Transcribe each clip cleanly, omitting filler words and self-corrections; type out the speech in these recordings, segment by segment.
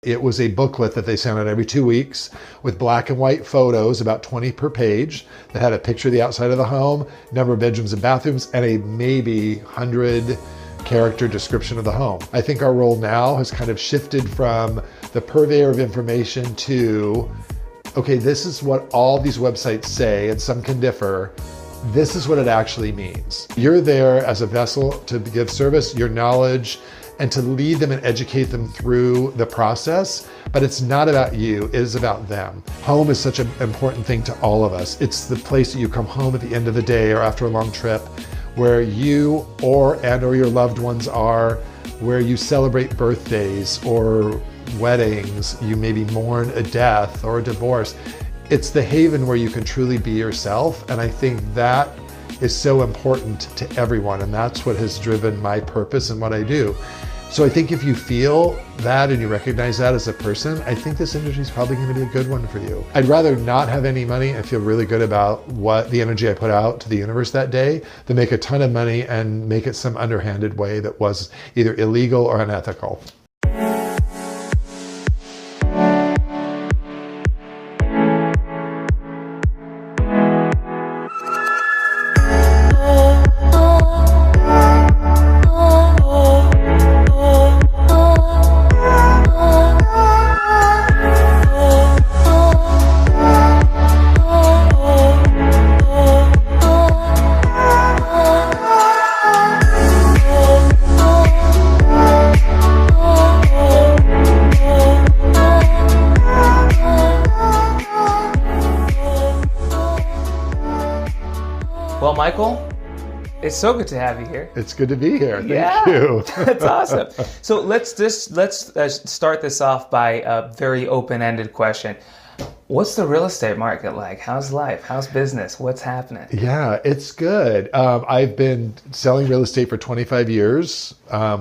It was a booklet that they sent out every 2 weeks with black and white photos, about 20 per page, that had a picture of the outside of the home, number of bedrooms and bathrooms, and a maybe 100 character description of the home. I think our role now has kind of shifted from the purveyor of information to, okay, this is what all these websites say, and some can differ. This is what it actually means. You're there as a vessel to give service, your knowledge, and to lead them and educate them through the process. But it's not about you, it is about them. Home is such an important thing to all of us. It's the place that you come home at the end of the day or after a long trip, where you or your loved ones are, where you celebrate birthdays or weddings, you maybe mourn a death or a divorce. It's the haven where you can truly be yourself. And I think that is so important to everyone. And that's what has driven my purpose and what I do. So I think if you feel that and you recognize that as a person, I think this industry is probably going to be a good one for you. I'd rather not have any money and feel really good about what the energy I put out to the universe that day than make a ton of money and make it some underhanded way that was either illegal or unethical. Well, Michael, it's so good to have you here. It's good to be here. Thank you. That's awesome. So let's start this off by a very open-ended question. What's the real estate market like? How's life? How's business? What's happening? Yeah, it's good. I've been selling real estate for 25 years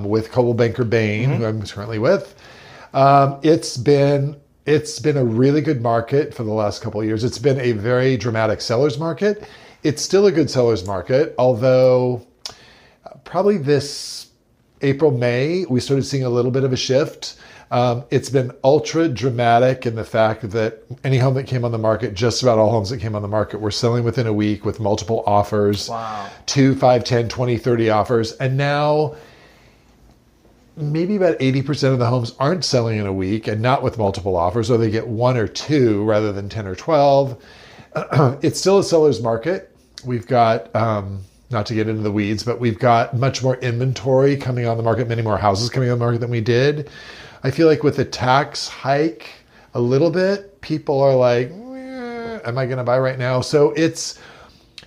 with Coldwell Banker Bain, who I'm currently with. It's been a really good market for the last couple of years. It's been a very dramatic seller's market. It's still a good seller's market, although probably this April, May, we started seeing a little bit of a shift. It's been ultra dramatic in the fact that any home that came on the market, just about all homes that came on the market, were selling within a week with multiple offers. Wow. 2, 5, 10, 20, 30 offers. And now maybe about 80% of the homes aren't selling in a week and not with multiple offers, or they get 1 or 2 rather than 10 or 12. It's still a seller's market. We've got, not to get into the weeds, but we've got much more inventory coming on the market, many more houses coming on the market than we did. I feel like with the tax hike a little bit, people are like, am I going to buy right now? So it's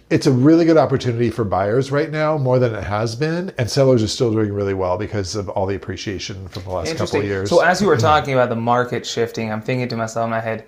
a really good opportunity for buyers right now, more than it has been. And sellers are still doing really well because of all the appreciation from the last couple of years. So as you were talking about the market shifting, I'm thinking to myself in my head,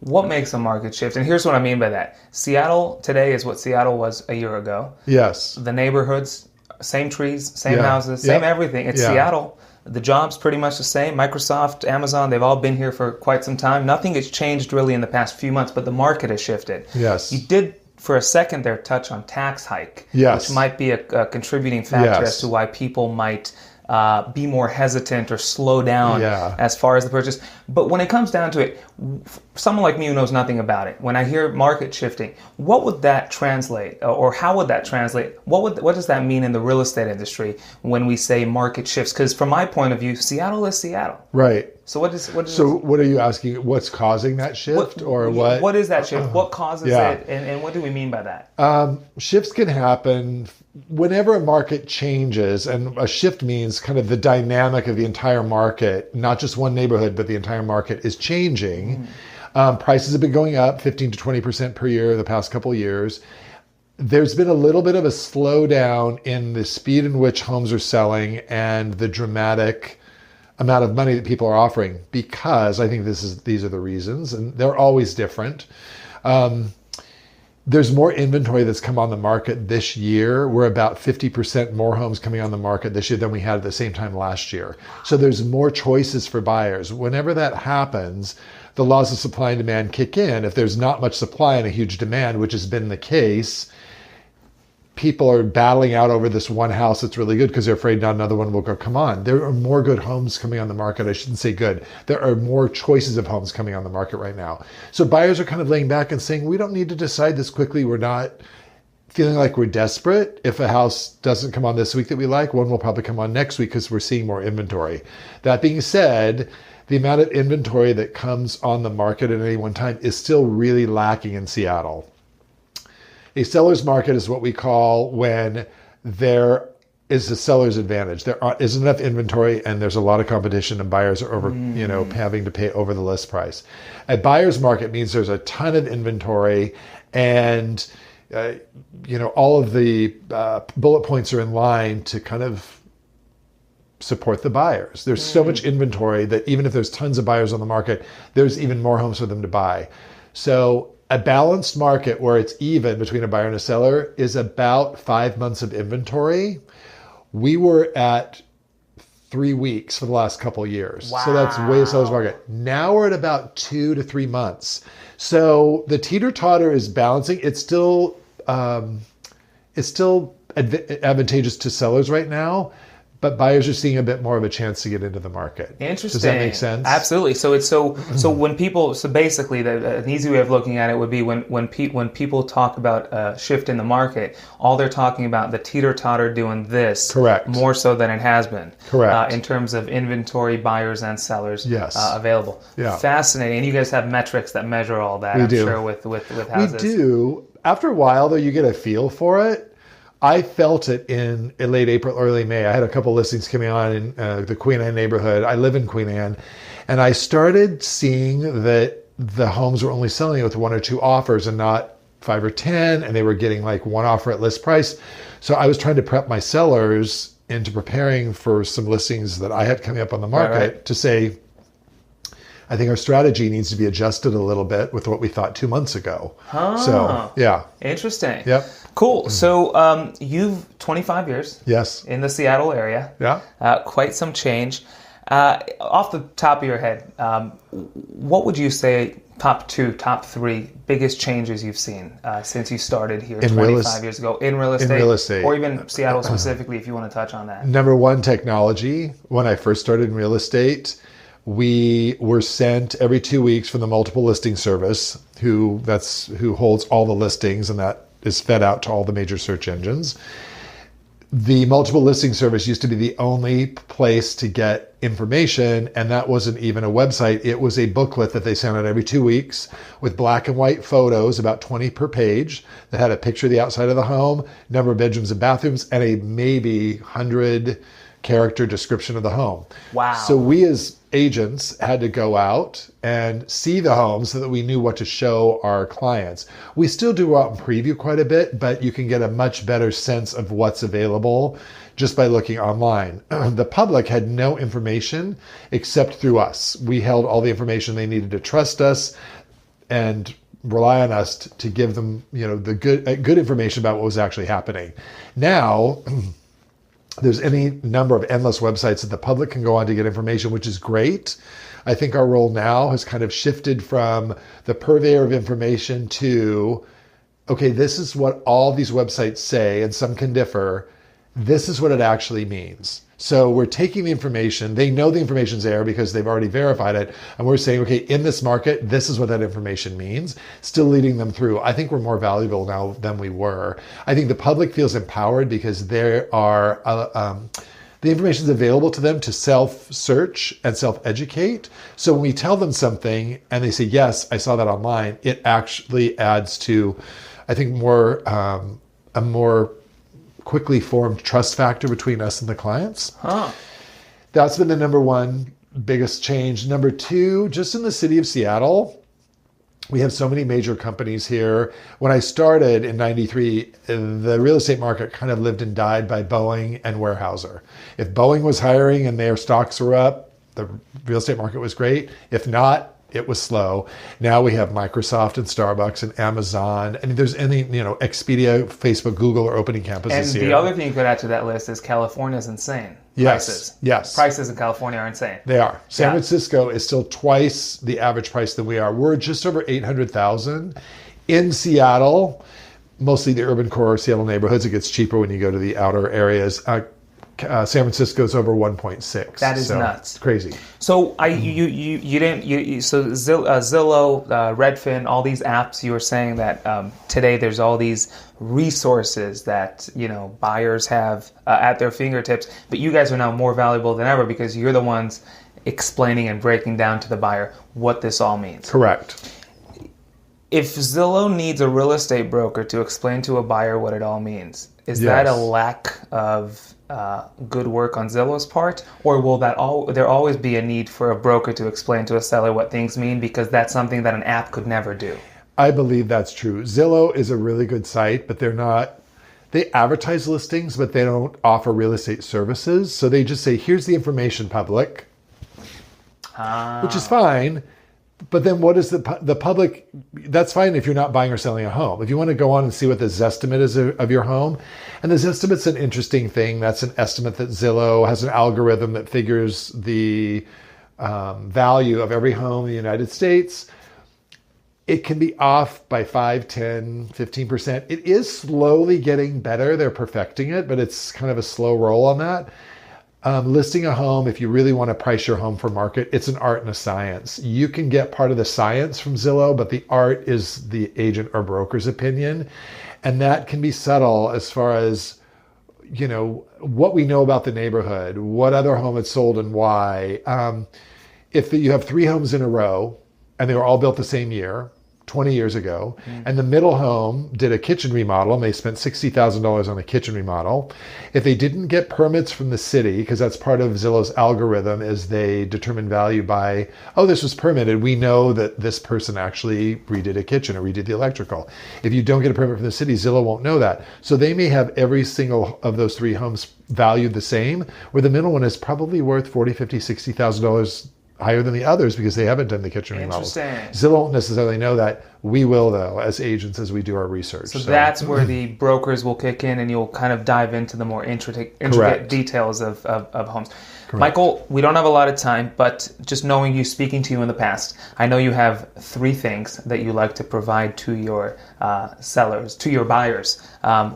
what makes a market shift? And here's what I mean by that. Seattle today is what Seattle was a year ago. Yes. The neighborhoods, same trees, same houses, same everything. It's Seattle. The jobs pretty much the same. Microsoft, Amazon, they've all been here for quite some time. Nothing has changed really in the past few months, but the market has shifted. Yes. You did, for a second there, touch on tax hike, yes, which might be a contributing factor as to why people might be more hesitant or slow down as far as the purchase. But when it comes down to it, someone like me who knows nothing about it, when I hear market shifting, what would that translate, or how would that translate? What does that mean in the real estate industry when we say market shifts? Because from my point of view, Seattle is Seattle. Right. So what are you asking? What's causing that shift, or what? What is that shift? What causes it, and what do we mean by that? Shifts can happen whenever a market changes, and a shift means kind of the dynamic of the entire market, not just one neighborhood, but the entire market is changing. Prices have been going up 15 to 20% per year the past couple of years. There's been a little bit of a slowdown in the speed in which homes are selling and the dramatic amount of money that people are offering, because I think these are the reasons, and they're always different. There's more inventory that's come on the market this year. We're about 50% more homes coming on the market this year than we had at the same time last year. So there's more choices for buyers. Whenever that happens, the laws of supply and demand kick in. If there's not much supply and a huge demand, which has been the case, people are battling out over this one house that's really good because they're afraid not another one will go. Come on, there are more good homes coming on the market. I shouldn't say good. There are more choices of homes coming on the market right now. So buyers are kind of laying back and saying, we don't need to decide this quickly. We're not feeling like we're desperate. If a house doesn't come on this week that we like, one will probably come on next week because we're seeing more inventory. That being said, the amount of inventory that comes on the market at any one time is still really lacking in Seattle. A seller's market is what we call when there is a seller's advantage. There isn't enough inventory and there's a lot of competition and buyers are having to pay over the list price. A buyer's market means there's a ton of inventory and all of the bullet points are in line to kind of support the buyers. There's so much inventory that even if there's tons of buyers on the market, there's even more homes for them to buy. So a balanced market where it's even between a buyer and a seller is about 5 months of inventory. We were at 3 weeks for the last couple of years. Wow. So that's way a seller's market. Now we're at about 2 to 3 months. So the teeter-totter is balancing. It's still advantageous to sellers right now, but buyers are seeing a bit more of a chance to get into the market. Interesting. Does that make sense? Absolutely. So it's so when people basically an easy way of looking at it would be when people talk about a shift in the market, all they're talking about the teeter-totter doing this. Correct. More so than it has been. Correct. In terms of inventory, buyers and sellers. Yes. Available. Yeah. Fascinating. And you guys have metrics that measure all that. We do. Sure with houses. We do. After a while though, you get a feel for it. I felt it in late April, early May. I had a couple listings coming on in the Queen Anne neighborhood. I live in Queen Anne. And I started seeing that the homes were only selling with 1 or 2 offers and not 5 or 10. And they were getting like 1 offer at list price. So I was trying to prep my sellers into preparing for some listings that I had coming up on the market to say, I think our strategy needs to be adjusted a little bit with what we thought 2 months ago. So, yeah. Interesting. Yep. Cool. So you've 25 years. Yes. In the Seattle area. Yeah. Quite some change. Off the top of your head, what would you say top 2, top 3 biggest changes you've seen since you started here 25 years ago in real estate? In real estate. Or even Seattle specifically, if you want to touch on that. Number 1, technology. When I first started in real estate, we were sent every 2 weeks from the multiple listing service, who holds all the listings, and that is fed out to all the major search engines. The multiple listing service used to be the only place to get information, and that wasn't even a website. It was a booklet that they sent out every 2 weeks with black and white photos, about 20 per page, that had a picture of the outside of the home, number of bedrooms and bathrooms, and a maybe 100-character description of the home. Wow. So we as agents had to go out and see the homes so that we knew what to show our clients. We still do go out and preview quite a bit, but you can get a much better sense of what's available just by looking online. The public had no information except through us. We held all the information. They needed to trust us and rely on us to give them, the good information about what was actually happening. Now, there's any number of endless websites that the public can go on to get information, which is great. I think our role now has kind of shifted from the purveyor of information to, okay, this is what all these websites say, and some can differ. This is what it actually means. So we're taking the information. They know the information's there because they've already verified it. And we're saying, okay, in this market, this is what that information means. Still leading them through. I think we're more valuable now than we were. I think the public feels empowered because there are, the information is available to them to self-search and self-educate. So when we tell them something and they say, yes, I saw that online, it actually adds to, I think, a more quickly formed trust factor between us and the clients. That's been the number 1 biggest change. Number 2, just in the city of Seattle, we have so many major companies here. When I started in 93, the real estate market kind of lived and died by Boeing and Weyerhaeuser. If Boeing was hiring and their stocks were up, the real estate market was great. If not, it was slow. Now we have Microsoft and Starbucks and Amazon. I mean, there's Expedia, Facebook, Google are opening campuses here. And the other thing you could add to that list is California is insane. Yes. Prices. Yes. Prices in California are insane. They are. San Francisco is still twice the average price than we are. We're just over 800,000. In Seattle, mostly the urban core Seattle neighborhoods. It gets cheaper when you go to the outer areas. San Francisco's over 1.6. That is nuts. Crazy. So Zillow, Redfin, all these apps. You were saying that today there's all these resources that buyers have at their fingertips, but you guys are now more valuable than ever because you're the ones explaining and breaking down to the buyer what this all means. Correct. If Zillow needs a real estate broker to explain to a buyer what it all means, is that a lack of good work on Zillow's part, or will there always be a need for a broker to explain to a seller what things mean because that's something that an app could never do? I believe that's true. Zillow is a really good site, but they advertise listings, but they don't offer real estate services. So they just say, here's the information, public, which is fine. But then what is the public? That's fine if you're not buying or selling a home. If you want to go on and see what the Zestimate is of your home, and the Zestimate's an interesting thing. That's an estimate that Zillow has an algorithm that figures the value of every home in the United States. It can be off by 5, 10, 15%. It is slowly getting better. They're perfecting it, but it's kind of a slow roll on that. Listing a home, if you really want to price your home for market, it's an art and a science. You can get part of the science from Zillow, but the art is the agent or broker's opinion. And that can be subtle as far as, what we know about the neighborhood, what other home had sold and why. If you have 3 homes in a row and they were all built the same year, 20 years ago, and the middle home did a kitchen remodel and they spent $60,000 on a kitchen remodel. If they didn't get permits from the city, because that's part of Zillow's algorithm, is they determine value by, this was permitted. We know that this person actually redid a kitchen or redid the electrical. If you don't get a permit from the city, Zillow won't know that. So they may have every single of those 3 homes valued the same, where the middle one is probably worth $40,000, $50,000, $60,000 higher than the others because they haven't done the kitchen remodels. Zillow won't necessarily know that. We will, though, as agents, as we do our research. So that's where the brokers will kick in and you'll kind of dive into the more intricate details of homes. Correct. Michael, we don't have a lot of time, but just knowing you, speaking to you in the past, I know you have 3 things that you like to provide to your sellers, to your buyers,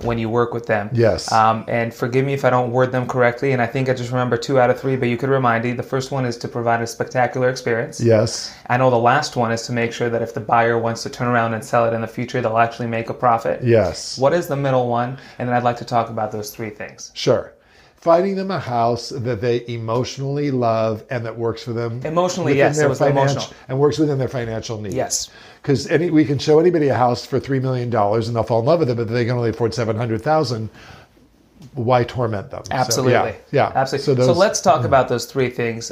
when you work with them. Yes. And forgive me if I don't word them correctly, and I think I just remember 2 out of 3, but you could remind me. The first one is to provide a spectacular experience. Yes. I know the last one is to make sure that if the buyer wants to turn around and sell it in the future, they'll actually make a profit. Yes. What is the middle one? And then I'd like to talk about those 3 things. Sure. Finding them a house that they emotionally love and that works for them. Emotionally, yes, it was emotional. And works within their financial needs. Yes. Because we can show anybody a house for $3 million and they'll fall in love with it, but they can only afford $700,000. Why torment them? Absolutely. So, yeah. Absolutely. So let's talk about those 3 things.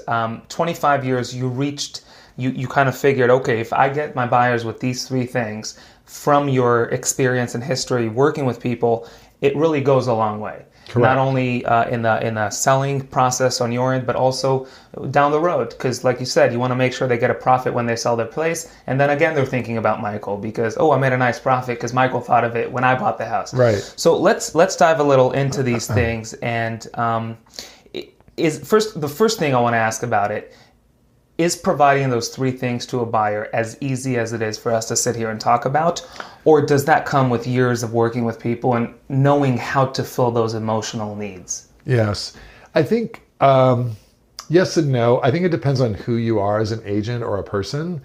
25 years, you kind of figured, okay, if I get my buyers with these 3 things from your experience and history working with people, it really goes a long way. Correct. Not only in the selling process on your end, but also down the road. Because like you said, you want to make sure they get a profit when they sell their place. And then again, they're thinking about Michael because, I made a nice profit because Michael thought of it when I bought the house. Right. So let's dive a little into these things. And the first thing I want to ask about it is providing those 3 things to a buyer as easy as it is for us to sit here and talk about? Or does that come with years of working with people and knowing how to fill those emotional needs? Yes. I think yes and no. I think it depends on who you are as an agent or a person.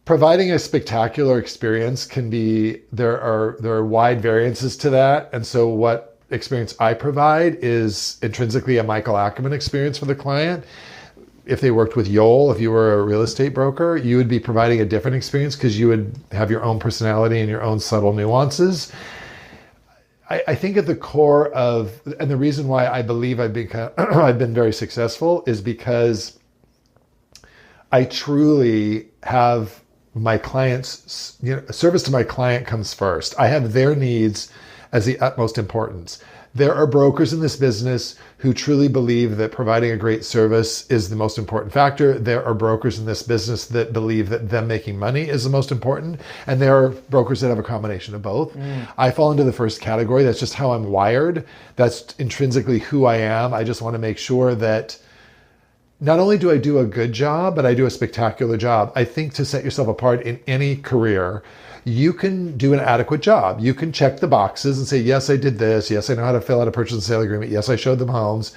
Providing a spectacular experience can be, there are wide variances to that. And so what experience I provide is intrinsically a Michael Ackerman experience for the client. If they worked with Yoel, if you were a real estate broker, you would be providing a different experience because you would have your own personality and your own subtle nuances. I think at the core of, and the reason why I believe I've been very successful is because I truly have my clients, service to my client comes first. I have their needs as the utmost importance. There are brokers in this business who truly believe that providing a great service is the most important factor. There are brokers in this business that believe that them making money is the most important. And there are brokers that have a combination of both. I fall into the first category. That's just how I'm wired. That's intrinsically who I am. I just want to make sure that not only do I do a good job, but I do a spectacular job. I think to set yourself apart in any career, you can do an adequate job. You can check the boxes and say, yes, I did this. Yes, I know how to fill out a purchase and sale agreement. Yes, I showed them homes.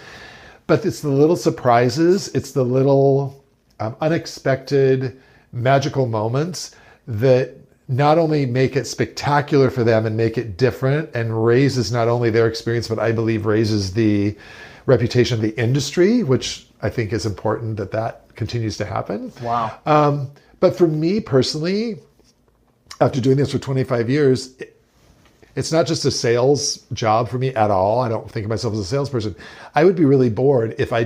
But it's the little surprises. It's the little unexpected, magical moments that not only make it spectacular for them and make it different and raises not only their experience, but I believe raises the reputation of the industry, which I think is important that continues to happen. Wow. But for me personally, after doing this for 25 years, it's not just a sales job for me at all. I don't think of myself as a salesperson. I would be really bored if I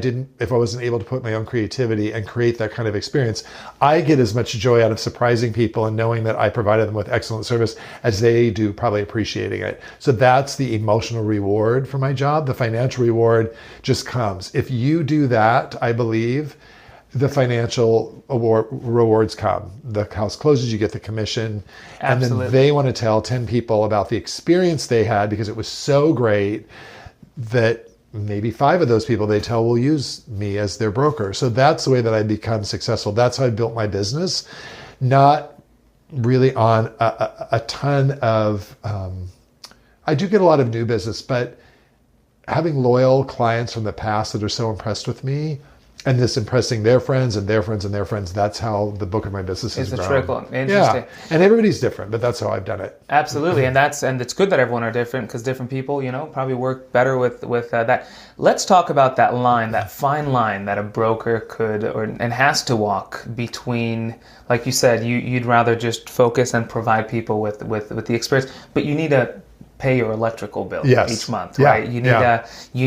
wasn't able to put my own creativity and create that kind of experience. I get as much joy out of surprising people and knowing that I provided them with excellent service as they do probably appreciating it. So that's the emotional reward for my job. The financial reward just comes. If you do that, I believe, the financial rewards come. The house closes, you get the commission. Absolutely. And then they want to tell 10 people about the experience they had because it was so great that maybe 5 of those people they tell will use me as their broker. So that's the way that I become successful. That's how I built my business. Not really on a ton of, I do get a lot of new business, but having loyal clients from the past that are so impressed with me, and this impressing their friends and their friends and their friends. That's how the book of my business has grown. It's a trickle. Interesting. Yeah. And everybody's different, but that's how I've done it. Absolutely. And it's good that everyone are different because different people, probably work better with that. Let's talk about that line, that fine line that a broker could and has to walk between, like you said, you'd rather just focus and provide people with the experience, but you need to pay your electrical bill each month, right? You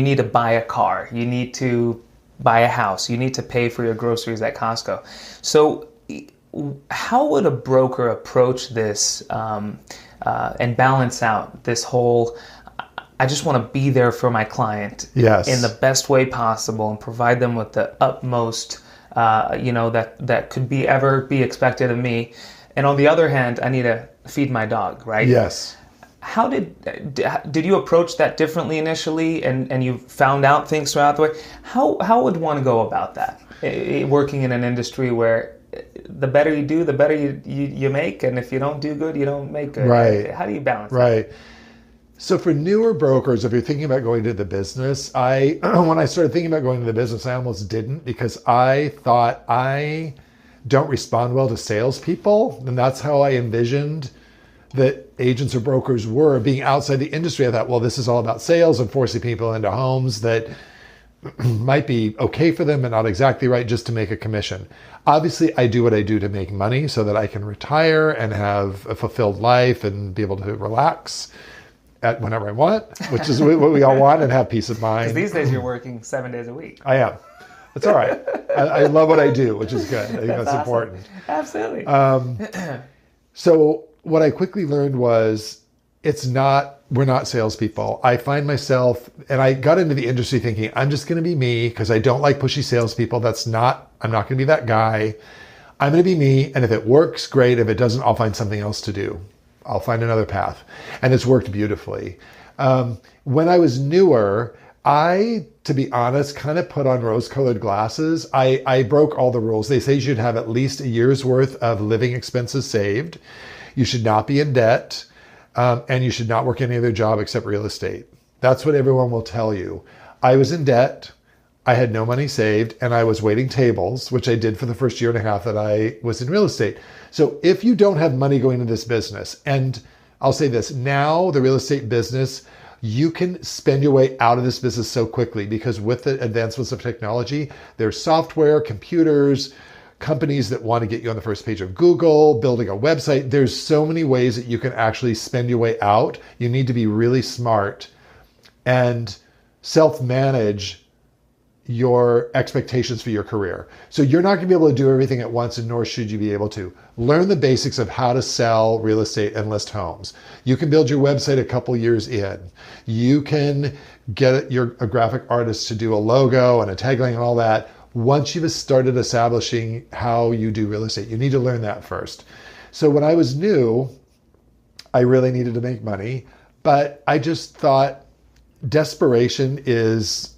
need to buy a car. You need to buy a house. You need to pay for your groceries at Costco. So how would a broker approach this and balance out this whole, I just want to be there for my client in the best way possible and provide them with the utmost, that could ever be expected of me. And on the other hand, I need to feed my dog, right? Yes. How did you approach that differently initially, and you found out things throughout the way? How would one go about that? Working in an industry where the better you do, the better you make, and if you don't do good, you don't make good. Right. How do you balance that? Right. So for newer brokers, if you're thinking about going to the business, when I started thinking about going to the business, I almost didn't because I thought I don't respond well to salespeople, and that's how I envisioned that agents or brokers were being outside the industry. I thought, well, this is all about sales and forcing people into homes that might be okay for them, but not exactly right just to make a commission. Obviously, I do what I do to make money so that I can retire and have a fulfilled life and be able to relax at whenever I want, which is what we all want, and have peace of mind. Because these days you're working 7 days a week. I am. It's all right. I love what I do, which is good. I think that's awesome. Important. Absolutely. So what I quickly learned was we're not salespeople. I find myself, and I got into the industry thinking, I'm just going to be me because I don't like pushy salespeople. I'm not going to be that guy. I'm going to be me. And if it works, great. If it doesn't, I'll find something else to do. I'll find another path. And it's worked beautifully. When I was newer, I, to be honest, kind of put on rose-colored glasses. I broke all the rules. They say you should have at least a year's worth of living expenses saved. You should not be in debt, and you should not work any other job except real estate. That's what everyone will tell you. I was in debt, I had no money saved, and I was waiting tables, which I did for the first year and a half that I was in real estate. So if you don't have money going into this business, and I'll say this, now the real estate business, you can spend your way out of this business so quickly because with the advancements of technology, there's software, computers, companies that want to get you on the first page of Google, building a website. There's so many ways that you can actually spend your way out. You need to be really smart and self-manage your expectations for your career. So you're not going to be able to do everything at once, and nor should you be able to. Learn the basics of how to sell real estate and list homes. You can build your website a couple years in. You can get a graphic artist to do a logo and a tagline and all that. Once you've started establishing how you do real estate, you need to learn that first. So when I was new, I really needed to make money, but I just thought desperation is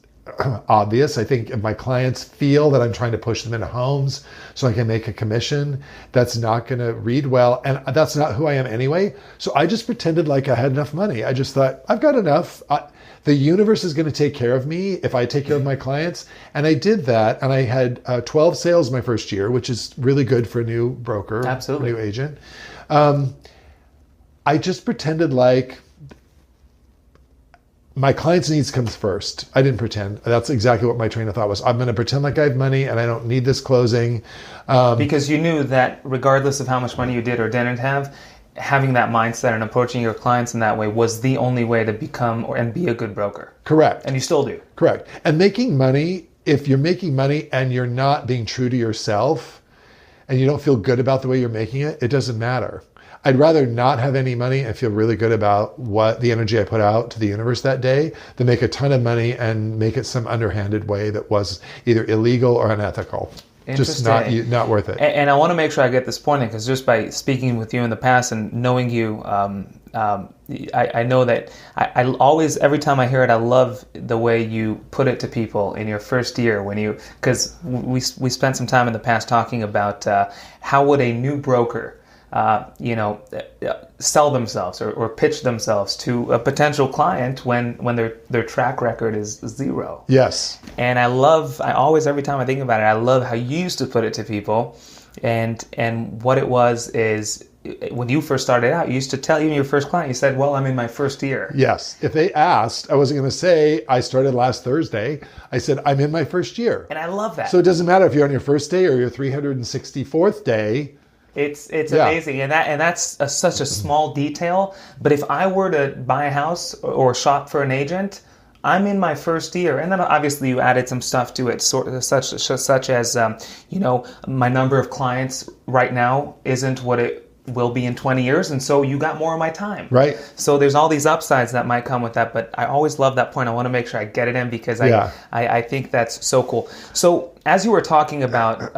obvious. I think if my clients feel that I'm trying to push them into homes so I can make a commission, that's not going to read well. And that's not who I am anyway. So I just pretended like I had enough money. I just thought, I've got enough. The universe is going to take care of me if I take care of my clients. And I did that. And I had 12 sales my first year, which is really good for a new broker, absolutely, new agent. I just pretended like my client's needs comes first. I didn't pretend. That's exactly what my train of thought was. I'm going to pretend like I have money and I don't need this closing. Because you knew that regardless of how much money you did or didn't have, having that mindset and approaching your clients in that way was the only way to become and be a good broker. Correct. And you still do. Correct. And making money, if you're making money and you're not being true to yourself and you don't feel good about the way you're making it, it doesn't matter. I'd rather not have any money and feel really good about what the energy I put out to the universe that day than make a ton of money and make it some underhanded way that was either illegal or unethical. Just not worth it. And I want to make sure I get this point in, because just by speaking with you in the past and knowing you, I know that I always, every time I hear it, I love the way you put it to people in your first year because we spent some time in the past talking about how would a new broker sell themselves or pitch themselves to a potential client when their track record is zero. Yes. And I always, every time I think about it, I love how you used to put it to people. And what it was is, when you first started out, you used to tell even your first client, you said, well, I'm in my first year. Yes. If they asked, I wasn't going to say, I started last Thursday. I said, I'm in my first year. And I love that. So it doesn't matter if you're on your first day or your 364th day. It's amazing, and that's such a small detail. But if I were to buy a house or shop for an agent, I'm in my first year, and then obviously you added some stuff to it, such as my number of clients right now isn't what it will be in 20 years, and so you got more of my time. Right. So there's all these upsides that might come with that, but I always love that point. I want to make sure I get it in because I think that's so cool. So as you were talking about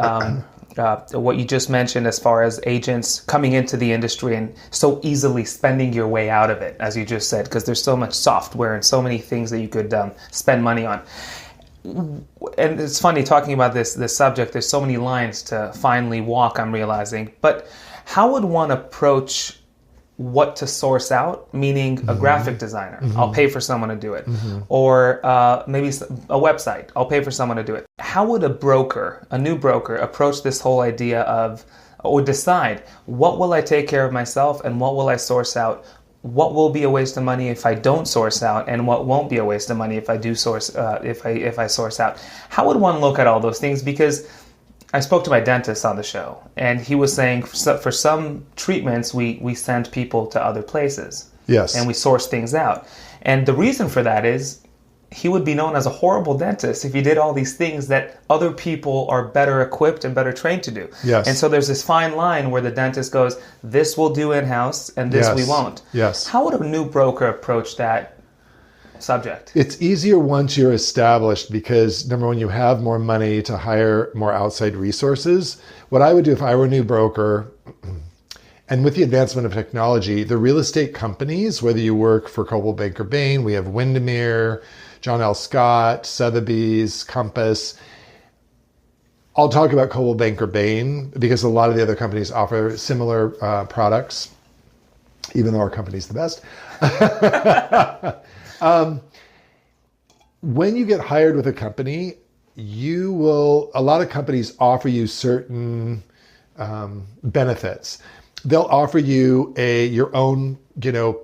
what you just mentioned as far as agents coming into the industry and so easily spending your way out of it, as you just said, because there's so much software and so many things that you could spend money on. And it's funny talking about this subject. There's so many lines to finally walk, I'm realizing. But how would one approach what to source out, meaning a graphic designer? I'll pay for someone to do it. Or maybe a website. I'll pay for someone to do it. How would a new broker, approach this whole idea of, or decide, what will I take care of myself and what will I source out? What will be a waste of money if I don't source out, and what won't be a waste of money if I do source, if I source out? How would one look at all those things? Because I spoke to my dentist on the show, and he was saying for some treatments, we send people to other places. Yes. And we source things out. And the reason for that is he would be known as a horrible dentist if he did all these things that other people are better equipped and better trained to do. Yes. And so there's this fine line where the dentist goes, this we'll do in-house and this we won't. Yes. How would a new broker approach that subject? It's easier once you're established because, number one, you have more money to hire more outside resources. What I would do if I were a new broker, and with the advancement of technology, the real estate companies, whether you work for Coldwell Banker Bain, we have Windermere, John L. Scott, Sotheby's, Compass. I'll talk about Coldwell Banker Bain because a lot of the other companies offer similar products, even though our company's the best. When you get hired with a company, a lot of companies offer you certain benefits. They'll offer you your own,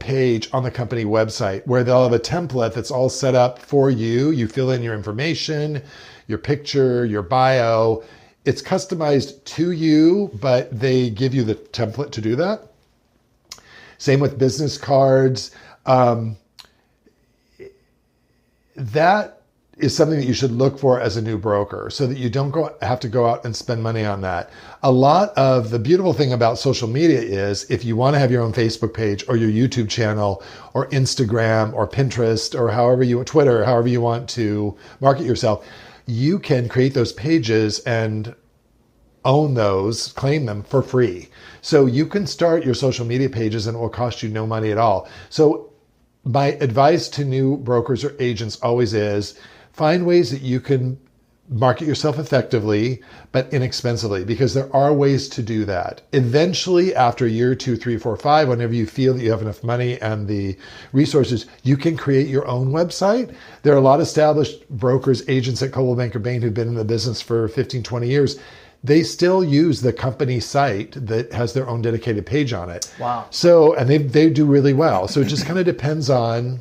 page on the company website where they'll have a template that's all set up for you. You fill in your information, your picture, your bio. It's customized to you, but they give you the template to do that. Same with business cards. That is something that you should look for as a new broker so that you don't have to go out and spend money on that. A lot of the beautiful thing about social media is if you want to have your own Facebook page or your YouTube channel or Instagram or Pinterest or Twitter, however you want to market yourself, you can create those pages and own those, claim them for free. So you can start your social media pages and it will cost you no money at all. So my advice to new brokers or agents always is find ways that you can market yourself effectively, but inexpensively, because there are ways to do that. Eventually, after a year, 2, 3, 4, 5, whenever you feel that you have enough money and the resources, you can create your own website. There are a lot of established brokers, agents at Coldwell Banker Bain who've been in the business for 15, 20 years. They still use the company site that has their own dedicated page on it. Wow. So, and they do really well. So it just kind of depends on,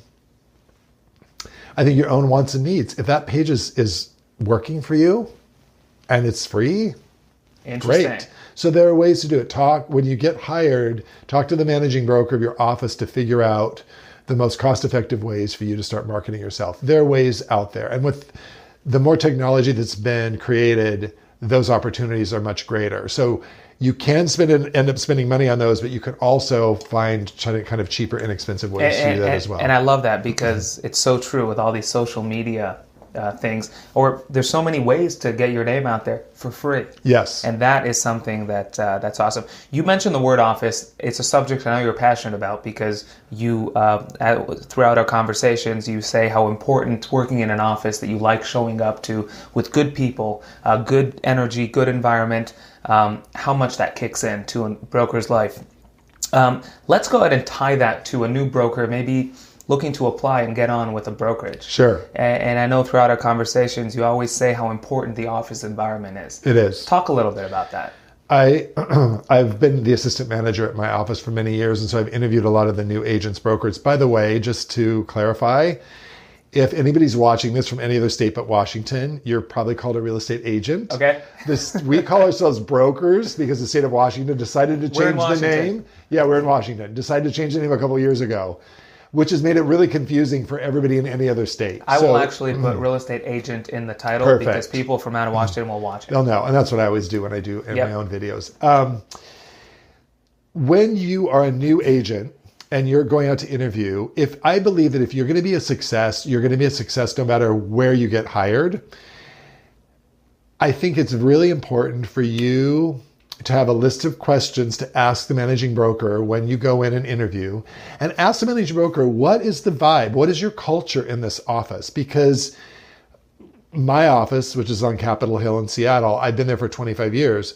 I think, your own wants and needs. If that page is working for you and it's free, great. So there are ways to do it. When you get hired, talk to the managing broker of your office to figure out the most cost-effective ways for you to start marketing yourself. There are ways out there. And with the more technology that's been created, those opportunities are much greater. So you can end up spending money on those, but you can also find kind of cheaper, inexpensive ways to do that as well. And I love that, because it's so true with all these social media things, or there's so many ways to get your name out there for free. Yes. And that is something that's awesome. You mentioned the word office. It's a subject I know you're passionate about, because you, throughout our conversations, you say how important working in an office, that you like showing up to with good people, good energy, good environment, how much that kicks into a broker's life. Let's go ahead and tie that to a new broker, maybe looking to apply and get on with a brokerage. Sure. And I know throughout our conversations, you always say how important the office environment is. It is. Talk a little bit about that. I've been the assistant manager at my office for many years, and so I've interviewed a lot of the new agents, brokers. By the way, just to clarify, if anybody's watching this from any other state but Washington, you're probably called a real estate agent. Okay. We call ourselves brokers because the state of Washington decided to change the name. Yeah, we're in Washington. Decided to change the name a couple of years ago, which has made it really confusing for everybody in any other state. I will actually put real estate agent in the title. Perfect. Because people from out of Washington will watch it. They'll know. And that's what I always do when I do in my own videos. When you are a new agent and you're going out to interview, I believe that if you're going to be a success, you're going to be a success no matter where you get hired. I think it's really important for you to have a list of questions to ask the managing broker when you go in and interview, and ask the managing broker, what is the vibe? What is your culture in this office? Because my office, which is on Capitol Hill in Seattle, I've been there for 25 years.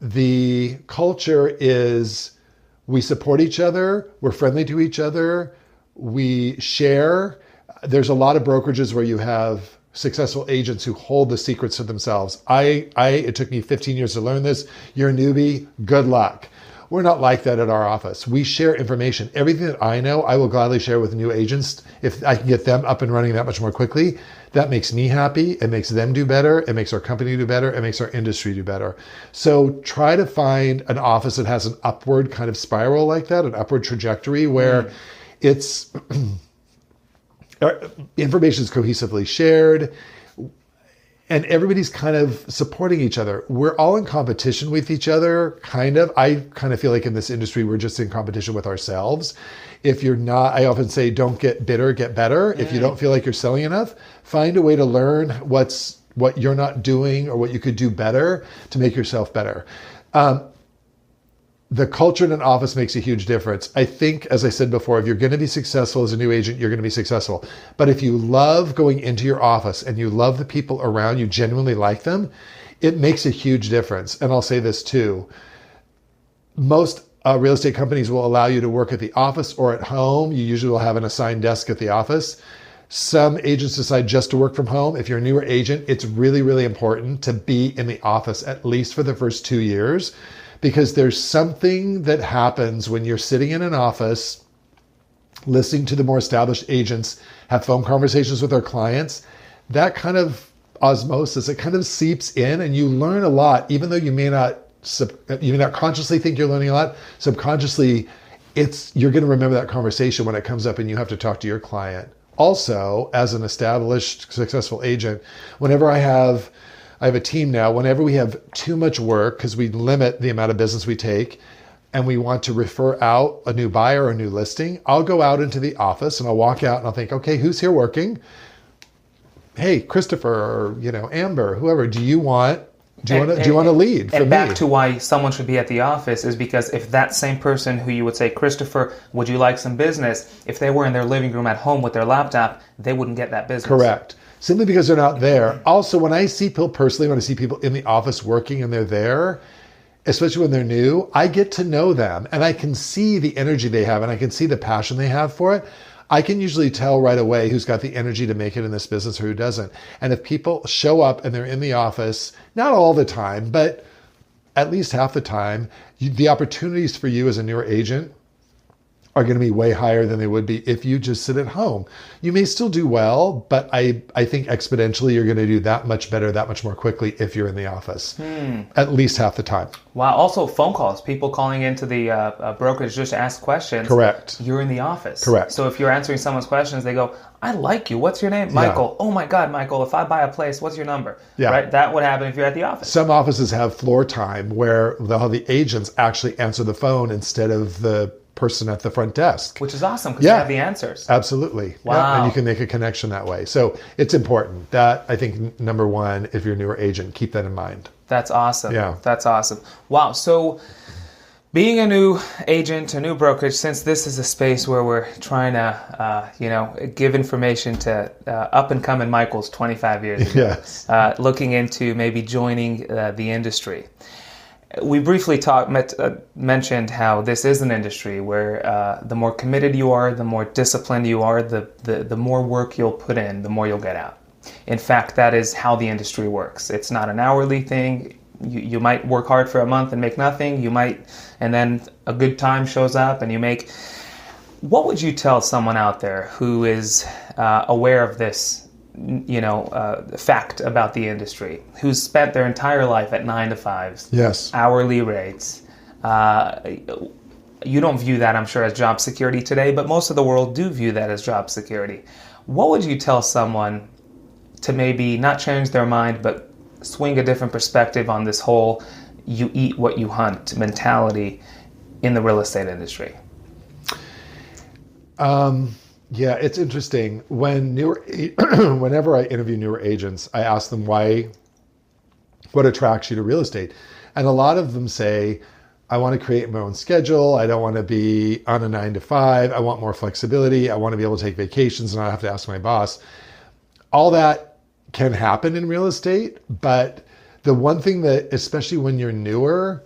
The culture is, we support each other, we're friendly to each other, we share. There's a lot of brokerages where you have successful agents who hold the secrets to themselves. It took me 15 years to learn this. You're a newbie, good luck. We're not like that at our office. We share information. Everything that I know, I will gladly share with new agents. If I can get them up and running that much more quickly, that makes me happy. It makes them do better. It makes our company do better. It makes our industry do better. So try to find an office that has an upward kind of spiral like that, an upward trajectory where it's information is cohesively shared and everybody's kind of supporting each other. We're all in competition with each other, kind of. I kind of feel like in this industry, we're just in competition with ourselves. If you're not, I often say, don't get bitter, get better. If you don't feel like you're selling enough, find a way to learn what you're not doing or what you could do better to make yourself better. The culture in an office makes a huge difference. I think, as I said before, if you're going to be successful as a new agent, you're going to be successful. But if you love going into your office and you love the people around, you genuinely like them, it makes a huge difference. And I'll say this too. Most real estate companies will allow you to work at the office or at home. You usually will have an assigned desk at the office. Some agents decide just to work from home. If you're a newer agent, it's really, really important to be in the office at least for the first 2 years. Because there's something that happens when you're sitting in an office, listening to the more established agents have phone conversations with their clients. That kind of osmosis, it kind of seeps in and you learn a lot, even though you may not consciously think you're learning a lot. Subconsciously, you're going to remember that conversation when it comes up and you have to talk to your client. Also, as an established, successful agent, whenever I have a team now, whenever we have too much work, because we limit the amount of business we take, and we want to refer out a new buyer or a new listing, I'll go out into the office and I'll walk out and I'll think, okay, who's here working? Hey, Christopher, or Amber, whoever, do you want to lead for me? And back to why someone should be at the office is because if that same person who you would say, Christopher, would you like some business? If they were in their living room at home with their laptop, they wouldn't get that business. Correct. simply because they're not there. Also, when I see people personally, when I see people in the office working and they're there, especially when they're new, I get to know them and I can see the energy they have and I can see the passion they have for it. I can usually tell right away who's got the energy to make it in this business or who doesn't. And if people show up and they're in the office, not all the time, but at least half the time, the opportunities for you as a newer agent are going to be way higher than they would be if you just sit at home. You may still do well, but I think exponentially you're going to do that much better, that much more quickly if you're in the office, at least half the time. Wow. Also phone calls, people calling into the brokerage just to ask questions. Correct. You're in the office. Correct. So if you're answering someone's questions, they go, I like you. What's your name? Michael. Oh my God, Michael, if I buy a place, what's your number? Yeah. Right? That would happen if you're at the office. Some offices have floor time where they'll have the agents actually answer the phone instead of the person at the front desk. Which is awesome because you have the answers. Absolutely. Wow. Yeah, and you can make a connection that way. So it's important. That, I think, number one, if you're a newer agent, keep that in mind. That's awesome. Yeah. That's awesome. Wow. So being a new agent, a new brokerage, since this is a space where we're trying to, give information to up and coming Michaels 25 years ago, yes. Looking into maybe joining the industry. We briefly mentioned how this is an industry where the more committed you are, the more disciplined you are, the more work you'll put in, the more you'll get out. In fact, that is how the industry works. It's not an hourly thing. You might work hard for a month and make nothing. And then a good time shows up and you make. What would you tell someone out there who is aware of this fact about the industry, who's spent their entire life at 9 to 5s, yes, hourly rates? You don't view that, I'm sure, as job security today, but most of the world do view that as job security. What would you tell someone to maybe not change their mind, but swing a different perspective on this whole you eat what you hunt mentality in the real estate industry? Yeah, it's interesting. Whenever I interview newer agents, I ask them what attracts you to real estate? And a lot of them say, I want to create my own schedule. I don't want to be on a 9 to 5. I want more flexibility. I want to be able to take vacations and not have to ask my boss. All that can happen in real estate, but the one thing that, especially when you're newer,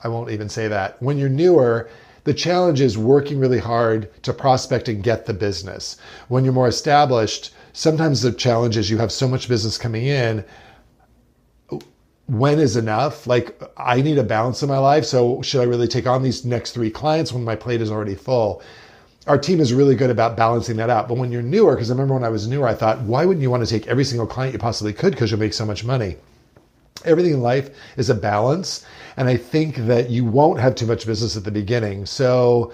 I won't even say that. When you're newer, the challenge is working really hard to prospect and get the business. When you're more established, sometimes the challenge is you have so much business coming in. When is enough? Like, I need a balance in my life. So should I really take on these next 3 clients when my plate is already full? Our team is really good about balancing that out. But when you're newer, because I remember when I was newer, I thought, why wouldn't you want to take every single client you possibly could because you'll make so much money? Everything in life is a balance. And I think that you won't have too much business at the beginning. So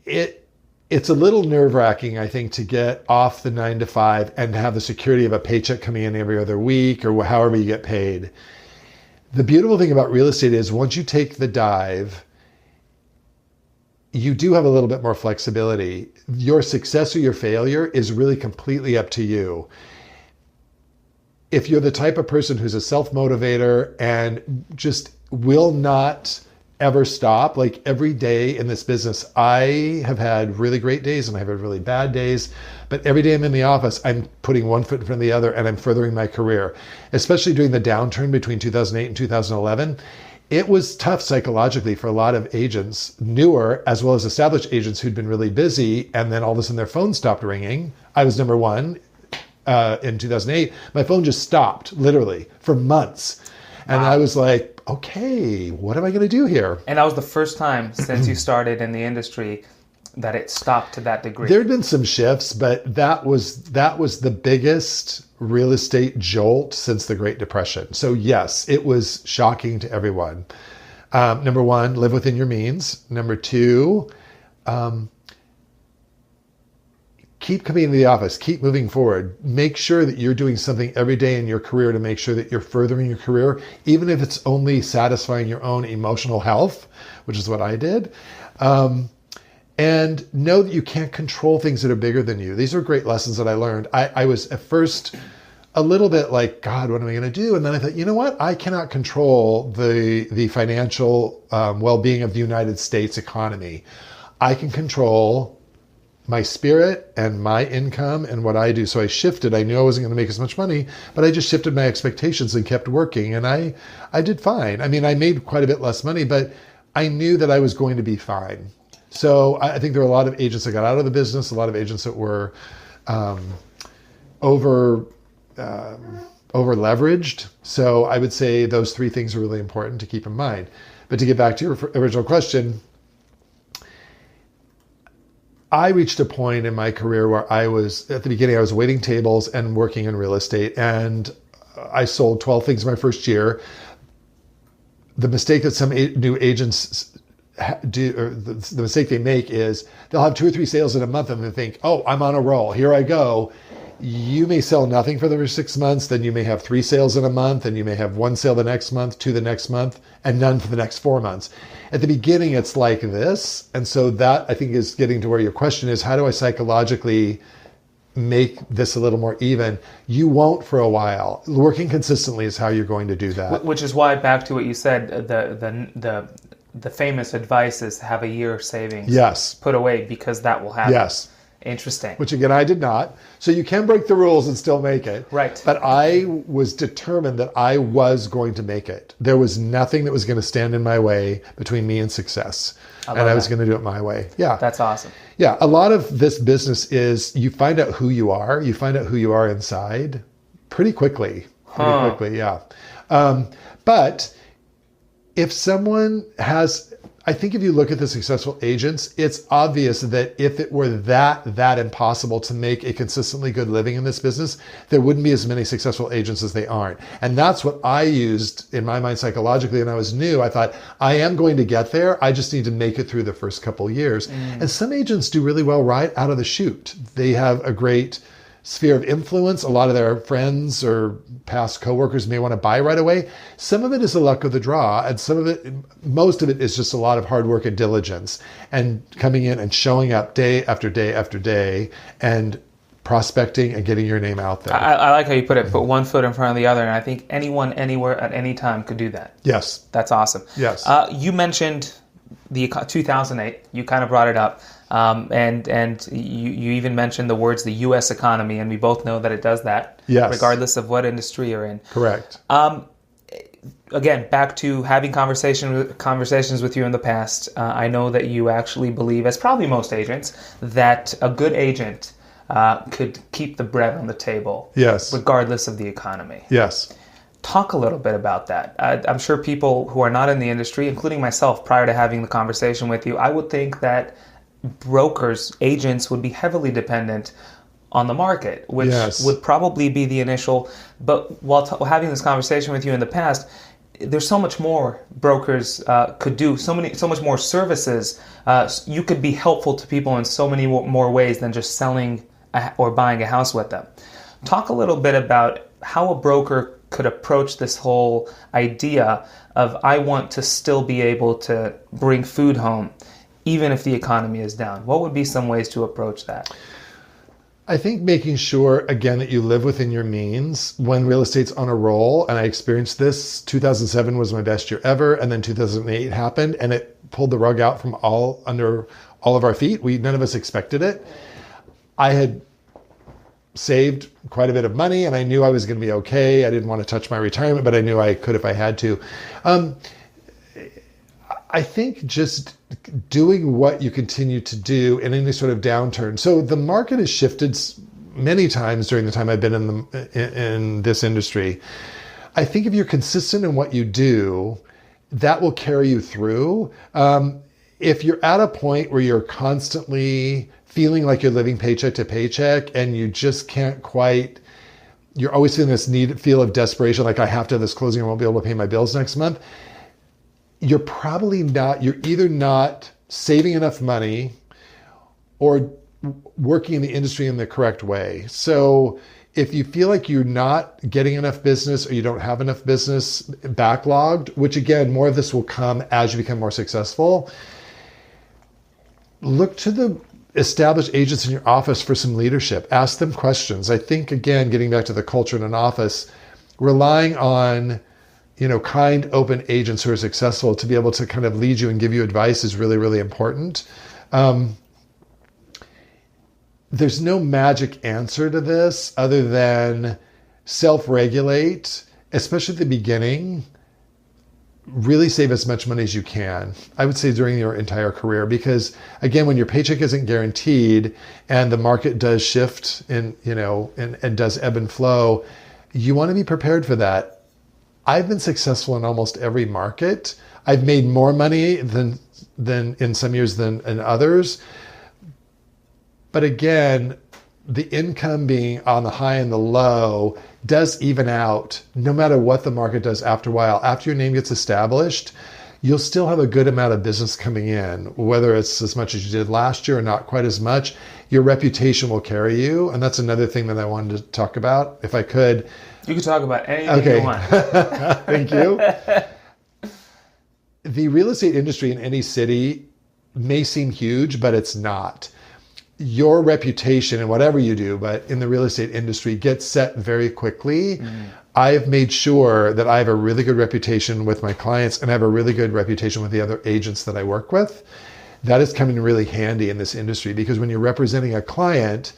it's a little nerve-wracking, I think, to get off the 9 to 5 and to have the security of a paycheck coming in every other week or however you get paid. The beautiful thing about real estate is once you take the dive, you do have a little bit more flexibility. Your success or your failure is really completely up to you. If you're the type of person who's a self-motivator and just will not ever stop, like every day in this business, I have had really great days and I've had really bad days, but every day I'm in the office, I'm putting one foot in front of the other and I'm furthering my career, especially during the downturn between 2008 and 2011. It was tough psychologically for a lot of agents, newer as well as established agents who'd been really busy, and then all of a sudden their phone stopped ringing. I was number one. In 2008, my phone just stopped literally for months. And I was like, okay, what am I going to do here? And that was the first time since you started in the industry that it stopped to that degree. There had been some shifts, but that was the biggest real estate jolt since the Great Depression. So yes, it was shocking to everyone. Number one, live within your means. Number two, keep coming into the office, keep moving forward. Make sure that you're doing something every day in your career to make sure that you're furthering your career, even if it's only satisfying your own emotional health, which is what I did. And know that you can't control things that are bigger than you. These are great lessons that I learned. I was at first a little bit like, God, what am I going to do? And then I thought, you know what? I cannot control the financial well-being of the United States economy. I can control my spirit and my income and what I do. So I shifted. I knew I wasn't going to make as much money, but I just shifted my expectations and kept working. And I did fine. I mean, I made quite a bit less money, but I knew that I was going to be fine. So I think there were a lot of agents that got out of the business, a lot of agents that were over leveraged. So I would say those three things are really important to keep in mind. But to get back to your original question, I reached a point in my career where I was, at the beginning, I was waiting tables and working in real estate, and I sold 12 things my first year. The mistake that some new agents do, or the mistake they make is they'll have 2 or 3 sales in a month and they think, oh, I'm on a roll, here I go. You may sell nothing for the first 6 months, then you may have 3 sales in a month, and you may have 1 sale the next month, 2 the next month, and none for the next 4 months. At the beginning, it's like this. And so that, I think, is getting to where your question is, how do I psychologically make this a little more even? You won't for a while. Working consistently is how you're going to do that. Which is why, back to what you said, the famous advice is have a year savings put away, because that will happen. Yes. Interesting. Which again, I did not. So you can break the rules and still make it. Right. But I was determined that I was going to make it. There was nothing that was going to stand in my way between me and success. I was going to do it my way. Yeah. That's awesome. Yeah. A lot of this business is you find out who you are. You find out who you are inside pretty quickly. Yeah. But if someone has... I think if you look at the successful agents, it's obvious that if it were that impossible to make a consistently good living in this business, there wouldn't be as many successful agents as they aren't. And that's what I used in my mind psychologically when I was new. I thought, I am going to get there. I just need to make it through the first couple of years. And some agents do really well right out of the chute. They have a great sphere of influence. A lot of their friends or past coworkers may want to buy right away. Some of it is the luck of the draw, and most of it is just a lot of hard work and diligence and coming in and showing up day after day after day and prospecting and getting your name out there. I like how you put it, put one foot in front of the other, and I think anyone, anywhere, at any time could do that. Yes. That's awesome. Yes. You mentioned the 2008, you kind of brought it up. And you even mentioned the words the U.S. economy, and we both know that it does that, regardless of what industry you're in. Correct. Again, back to having conversations with you in the past, I know that you actually believe, as probably most agents, that a good agent could keep the bread on the table, regardless of the economy. Yes. Talk a little bit about that. I'm sure people who are not in the industry, including myself, prior to having the conversation with you, I would think that brokers, agents would be heavily dependent on the market, which would probably be the initial. But while having this conversation with you in the past, there's so much more brokers could do, so much more services. You could be helpful to people in so many more ways than just selling or buying a house with them. Talk a little bit about how a broker could approach this whole idea of, I want to still be able to bring food home even if the economy is down. What would be some ways to approach that? I think making sure, again, that you live within your means. When real estate's on a roll, and I experienced this, 2007 was my best year ever, and then 2008 happened, and it pulled the rug out from under all of our feet. None of us expected it. I had saved quite a bit of money, and I knew I was going to be okay. I didn't want to touch my retirement, but I knew I could if I had to. I think just doing what you continue to do in any sort of downturn. So the market has shifted many times during the time I've been in this industry. I think if you're consistent in what you do, that will carry you through. If you're at a point where you're constantly feeling like you're living paycheck to paycheck and you just can't quite, you're always feeling this feel of desperation, like I have to have this closing, I won't be able to pay my bills next month. You're either not saving enough money or working in the industry in the correct way. So if you feel like you're not getting enough business or you don't have enough business backlogged, which again, more of this will come as you become more successful, look to the established agents in your office for some leadership. Ask them questions. I think, again, getting back to the culture in an office, relying on kind, open agents who are successful to be able to kind of lead you and give you advice is really, really important. there's no magic answer to this other than self-regulate, especially at the beginning. Really save as much money as you can, I would say, during your entire career, because again, when your paycheck isn't guaranteed and the market does shift and does ebb and flow, you want to be prepared for that. I've been successful in almost every market. I've made more money than in some years than in others. But again, the income being on the high and the low does even out no matter what the market does after a while. After your name gets established, you'll still have a good amount of business coming in, whether it's as much as you did last year or not quite as much. Your reputation will carry you. And that's another thing that I wanted to talk about, if I could. You can talk about anything you want. Thank you. The real estate industry in any city may seem huge, but it's not. Your reputation in whatever you do, but in the real estate industry, gets set very quickly. I've made sure that I have a really good reputation with my clients and I have a really good reputation with the other agents that I work with. That is coming really handy in this industry, because when you're representing a client,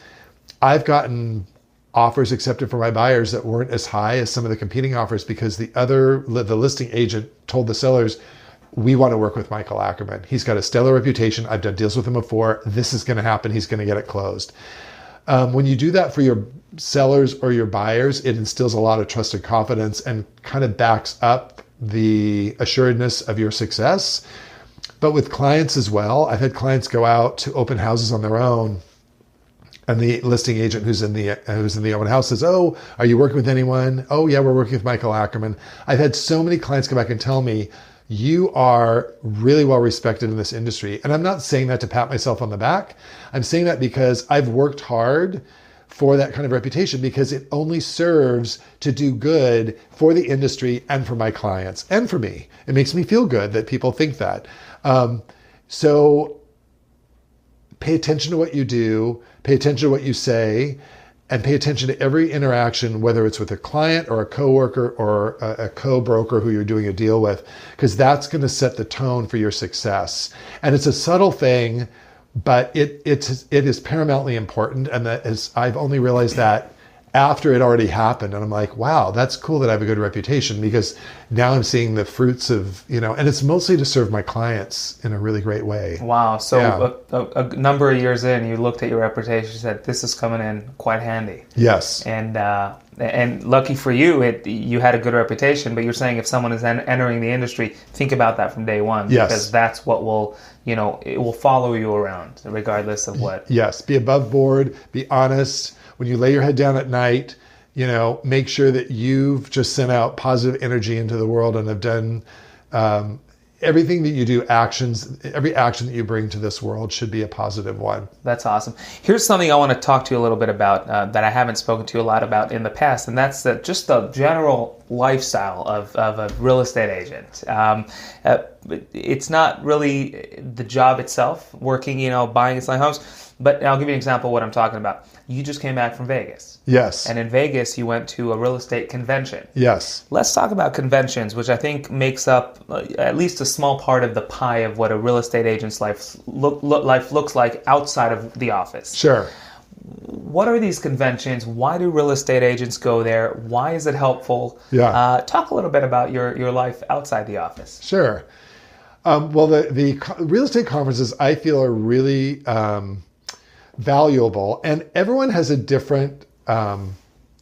I've gotten offers accepted for my buyers that weren't as high as some of the competing offers, because the listing agent told the sellers, we want to work with Michael Ackerman. He's got a stellar reputation. I've done deals with him before. This is going to happen. He's going to get it closed. When you do that for your sellers or your buyers, it instills a lot of trust and confidence and kind of backs up the assuredness of your success. But with clients as well, I've had clients go out to open houses on their own, and the listing agent who's in the open house says, oh, are you working with anyone? Oh yeah, we're working with Michael Ackerman. I've had so many clients come back and tell me, you are really well respected in this industry. And I'm not saying that to pat myself on the back. I'm saying that because I've worked hard for that kind of reputation, because it only serves to do good for the industry and for my clients and for me. It makes me feel good that people think that. So pay attention to what you do, pay attention to what you say, and pay attention to every interaction, whether it's with a client or a coworker or a co-broker who you're doing a deal with, because that's going to set the tone for your success. And it's a subtle thing, but it is paramountly important. And I've only realized that after it already happened. And I'm like, wow, that's cool that I have a good reputation, because now I'm seeing the fruits of, and it's mostly to serve my clients in a really great way. Wow. So yeah. a number of years in, you looked at your reputation and said, this is coming in quite handy. Yes. And lucky for you, you had a good reputation, but you're saying if someone is entering the industry, think about that from day one. Yes. Because that's what will, it will follow you around regardless of what. Yes. Be above board, be honest. When you lay your head down at night, make sure that you've just sent out positive energy into the world and have done everything that you do, every action that you bring to this world should be a positive one. That's awesome. Here's something I want to talk to you a little bit about that I haven't spoken to you a lot about in the past, and that's just the general lifestyle of a real estate agent. It's not really the job itself, working, buying and selling homes, but I'll give you an example of what I'm talking about. You just came back from Vegas. Yes. And in Vegas, you went to a real estate convention. Yes. Let's talk about conventions, which I think makes up at least a small part of the pie of what a real estate agent's life looks like outside of the office. Sure. What are these conventions? Why do real estate agents go there? Why is it helpful? Yeah. Talk a little bit about your life outside the office. Sure. Well, the real estate conferences, I feel, are really valuable, and everyone has a different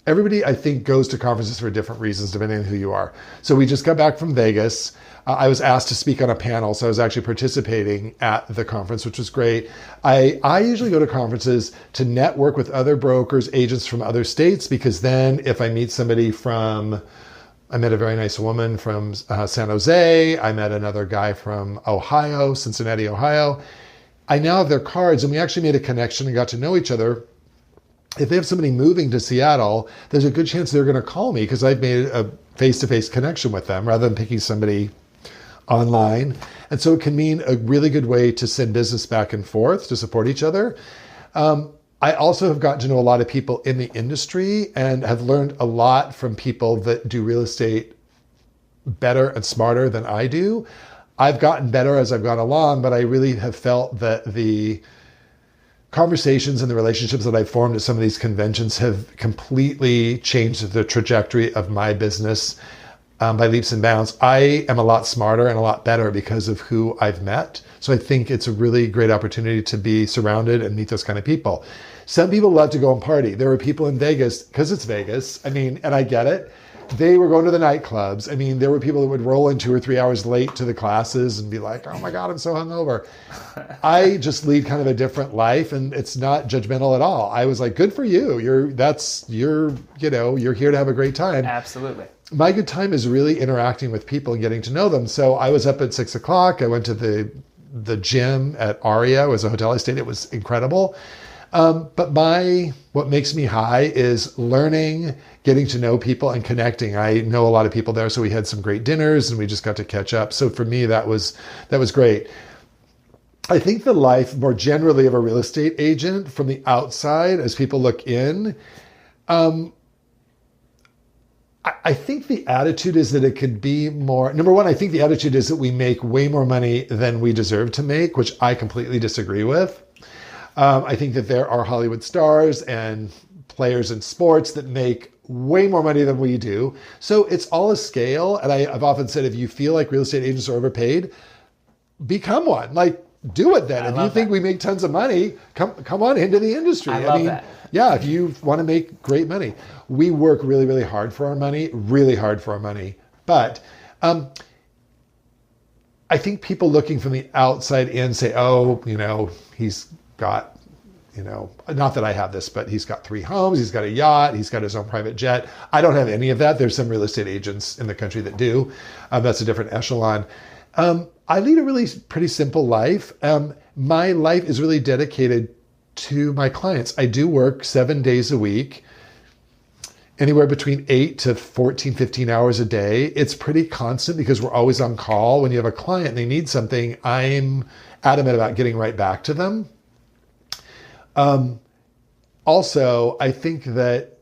everybody, I think, goes to conferences for different reasons depending on who you are. So we just got back from Vegas. I was asked to speak on a panel, so I was actually participating at the conference, which was great. I usually go to conferences to network with other brokers, agents from other states, because then if I meet somebody I met a very nice woman from San Jose. I met another guy from Ohio, Cincinnati, Ohio. I now have their cards, and we actually made a connection and got to know each other. If they have somebody moving to Seattle, there's a good chance they're going to call me because I've made a face-to-face connection with them rather than picking somebody online. And so it can mean a really good way to send business back and forth to support each other. I also have gotten to know a lot of people in the industry and have learned a lot from people that do real estate better and smarter than I do. I've gotten better as I've gone along, but I really have felt that the conversations and the relationships that I've formed at some of these conventions have completely changed the trajectory of my business by leaps and bounds. I am a lot smarter and a lot better because of who I've met. So I think it's a really great opportunity to be surrounded and meet those kind of people. Some people love to go and party. There were people in Vegas, because it's Vegas, I mean, and I get it. They were going to the nightclubs. I mean, there were people that would roll in 2 or 3 hours late to the classes and be like, oh my God, I'm so hungover. I just lead kind of a different life, and it's not judgmental at all. I was like, good for you. You're here to have a great time. Absolutely. My good time is really interacting with people and getting to know them. So I was up at 6 o'clock. I went to the gym at Aria. It was a hotel I stayed at. It was incredible. But what makes me high is learning, getting to know people and connecting. I know a lot of people there, so we had some great dinners and we just got to catch up. So for me, that was great. I think the life more generally of a real estate agent from the outside, as people look in, I think the attitude is that it could be more. Number one, I think the attitude is that we make way more money than we deserve to make, which I completely disagree with. I think that there are Hollywood stars and players in sports that make way more money than we do. So it's all a scale. And I've often said, if you feel like real estate agents are overpaid, become one. Like, do it then. If you think we make tons of money, come on into the industry. I mean, that. Yeah, if you want to make great money. We work really, really hard for our money, But I think people looking from the outside in say, oh, he's got, not that I have this, but he's got 3 homes, he's got a yacht, he's got his own private jet. I don't have any of that. There's some real estate agents in the country that do. That's a different echelon. I lead a really pretty simple life. My life is really dedicated to my clients. I do work 7 days a week, anywhere between 8 to 14, 15 hours a day. It's pretty constant because we're always on call. When you have a client and they need something, I'm adamant about getting right back to them. Also, I think that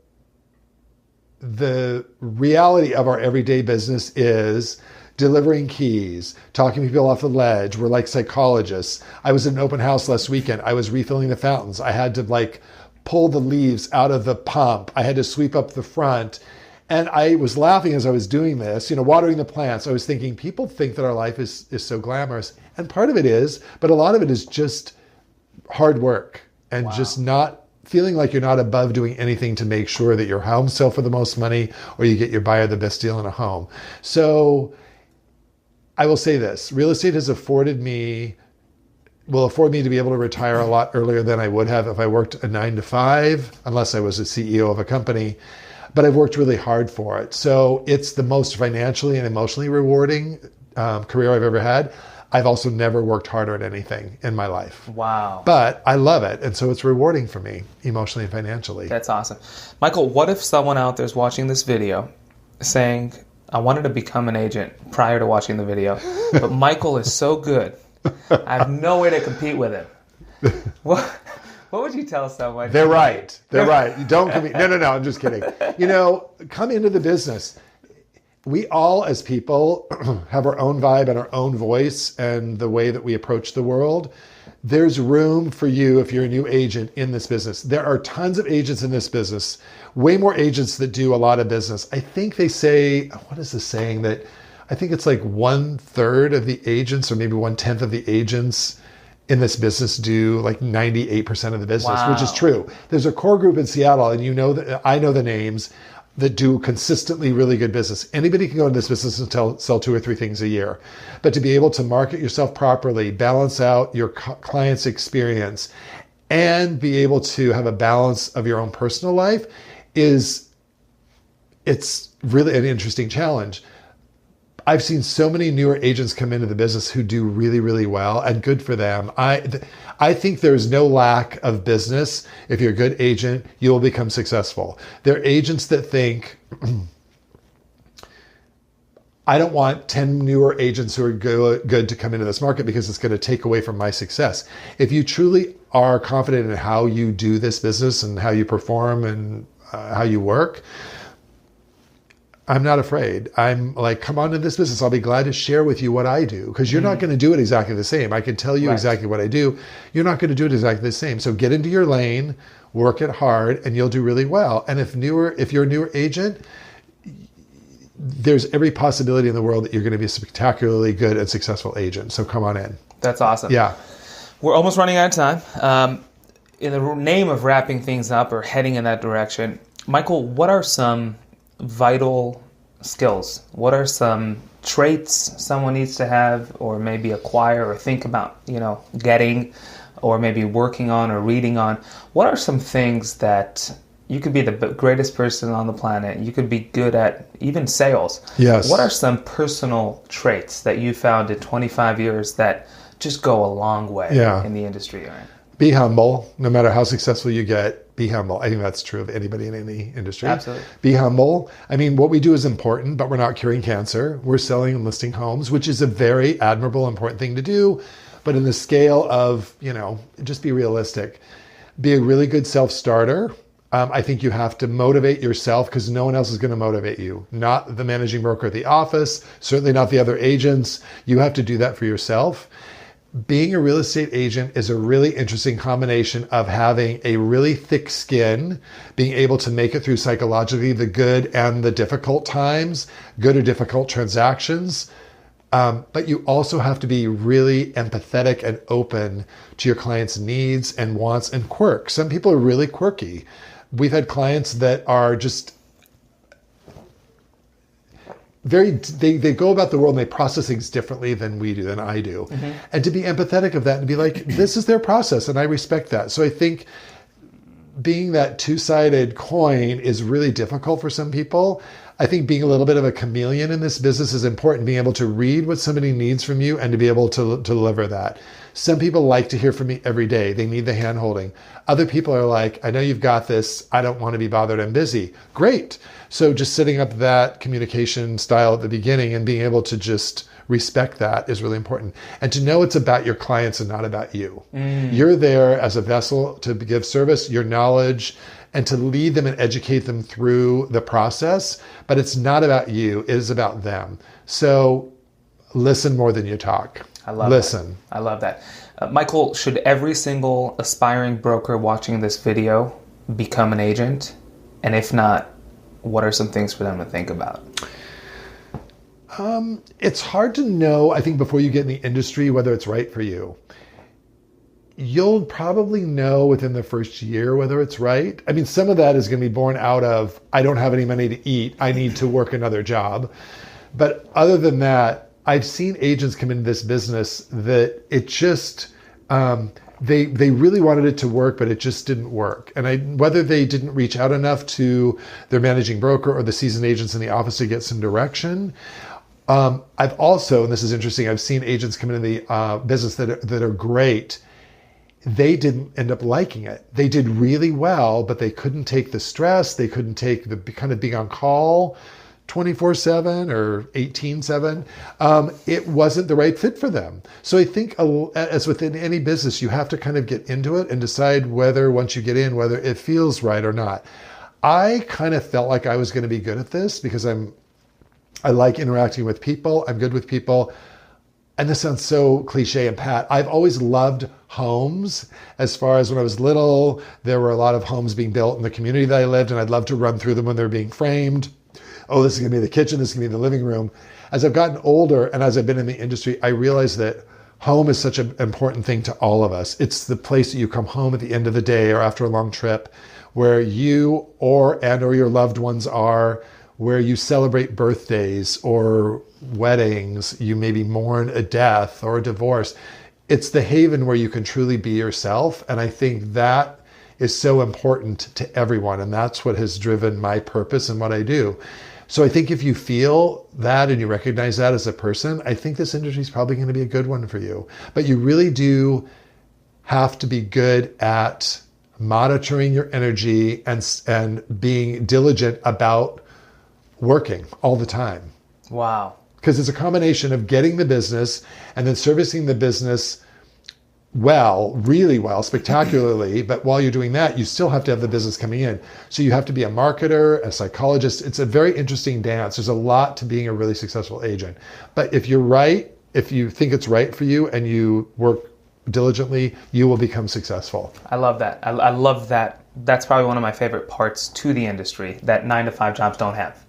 the reality of our everyday business is delivering keys, talking people off the ledge. We're like psychologists. I was at an open house last weekend. I was refilling the fountains. I had to pull the leaves out of the pump. I had to sweep up the front. And I was laughing as I was doing this, watering the plants. I was thinking, people think that our life is so glamorous. And part of it is, but a lot of it is just hard work and just not feeling like you're not above doing anything to make sure that your homes sell for the most money or you get your buyer the best deal in a home. So I will say this, real estate has will afford me to be able to retire a lot earlier than I would have if I worked a 9 to 5, unless I was a CEO of a company. But I've worked really hard for it. So it's the most financially and emotionally rewarding career I've ever had. I've also never worked harder at anything in my life. Wow. But I love it. And so it's rewarding for me emotionally and financially. That's awesome. Michael, what if someone out there is watching this video saying, I wanted to become an agent prior to watching the video, but Michael is so good, I have no way to compete with him. What would you tell someone? They're right. You don't compete. No, I'm just kidding. Come into the business. We all, as people, have our own vibe and our own voice and the way that we approach the world. There's room for you if you're a new agent in this business. There are tons of agents in this business, way more agents that do a lot of business. I think they say, what is the saying that, I think it's like 1/3 of the agents or maybe 1/10 of the agents in this business do like 98% of the business, which is true. There's a core group in Seattle, and that I know the names, that do consistently really good business. Anybody can go into this business and sell 2 or 3 things a year. But to be able to market yourself properly, balance out your client's experience, and be able to have a balance of your own personal life it's really an interesting challenge. I've seen so many newer agents come into the business who do really, really well, and good for them. I think there's no lack of business. If you're a good agent, you will become successful. There are agents that think, I don't want 10 newer agents who are good to come into this market because it's going to take away from my success. If you truly are confident in how you do this business and how you perform and how you work, I'm not afraid. I'm like, come on to this business. I'll be glad to share with you what I do, because you're not going to do it exactly the same. I can tell you exactly what I do. You're not going to do it exactly the same. So get into your lane, work it hard, and you'll do really well. And if you're a newer agent, there's every possibility in the world that you're going to be a spectacularly good and successful agent. So come on in. That's awesome. Yeah. We're almost running out of time. In the name of wrapping things up or heading in that direction, Michael, what are some vital skills? What are some traits someone needs to have, or maybe acquire, or think about, getting, or maybe working on or reading on? What are some things that you could be the greatest person on the planet, you could be good at even sales? Yes. What are some personal traits that you found in 25 years that just go a long way in the industry? Be humble. No matter how successful you get, be humble. I think that's true of anybody in any industry. Absolutely. Be humble. I mean, what we do is important, but we're not curing cancer. We're selling and listing homes, which is a very admirable, important thing to do. But in the scale of, just be realistic. Be a really good self-starter. I think you have to motivate yourself, because no one else is going to motivate you. Not the managing broker at the office, certainly not the other agents. You have to do that for yourself. Being a real estate agent is a really interesting combination of having a really thick skin, being able to make it through psychologically the good and the difficult times, good or difficult transactions. But you also have to be really empathetic and open to your clients' needs and wants and quirks. Some people are really quirky. We've had clients that are just they go about the world and they process things differently than I do. Mm-hmm. And to be empathetic of that and be like, this is their process and I respect that. So I think being that two-sided coin is really difficult for some people. I think being a little bit of a chameleon in this business is important, being able to read what somebody needs from you and to be able to deliver that. Some people like to hear from me every day. They need the hand-holding. Other people are like, I know you've got this. I don't want to be bothered. I'm busy. Great. So just setting up that communication style at the beginning and being able to just respect that is really important. And to know it's about your clients and not about you. You're there as a vessel to give service, your knowledge, and to lead them and educate them through the process. But it's not about you. It is about them. So listen more than you talk. I love Listen. That. I love that. Michael, should every single aspiring broker watching this video become an agent? And if not, what are some things for them to think about? It's hard to know, I think, before you get in the industry, whether it's right for you. You'll probably know within the first year whether it's right. I mean, some of that is going to be born out of, I don't have any money to eat. I need to work another job. But other than that, I've seen agents come into this business that it just, they really wanted it to work, but it just didn't work. And whether they didn't reach out enough to their managing broker or the seasoned agents in the office to get some direction. I've also, and this is interesting, I've seen agents come into the business that are great. They didn't end up liking it. They did really well, but they couldn't take the stress. They couldn't take the kind of being on call 24/7 or 18/7. It wasn't the right fit for them. So I think as within any business, you have to kind of get into it and decide whether once you get in, whether it feels right or not. I kind of felt like I was going to be good at this because I like interacting with people. I'm good with people. And this sounds so cliche and pat. I've always loved homes. As far as when I was little, there were a lot of homes being built in the community that I lived, and I'd love to run through them when they're being framed. Oh, this is going to be the kitchen. This is going to be the living room. As I've gotten older and as I've been in the industry, I realized that home is such an important thing to all of us. It's the place that you come home at the end of the day or after a long trip where you or your loved ones are, where you celebrate birthdays or weddings, you maybe mourn a death or a divorce. It's the haven where you can truly be yourself. And I think that is so important to everyone. And that's what has driven my purpose and what I do. So I think if you feel that and you recognize that as a person, I think this industry is probably going to be a good one for you. But you really do have to be good at monitoring your energy and being diligent about working all the time. Wow. Because it's a combination of getting the business and then servicing the business really well, spectacularly, but while you're doing that, you still have to have the business coming in. So you have to be a marketer, a psychologist. It's a very interesting dance. There's a lot to being a really successful agent. But if you're right, if you think it's right for you and you work diligently, you will become successful. I love that. I love that. That's probably one of my favorite parts to the industry that 9-to-5 jobs don't have.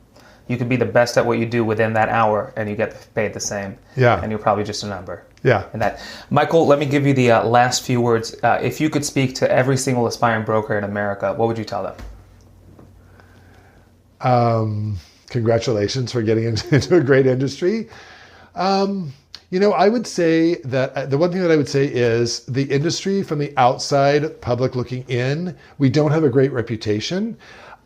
You could be the best at what you do within that hour and you get paid the same. Yeah. And you're probably just a number. Yeah. And that. Michael, let me give you the last few words. If you could speak to every single aspiring broker in America, what would you tell them? Congratulations for getting into a great industry. I would say that the one thing that I would say is the industry from the outside, public looking in, we don't have a great reputation.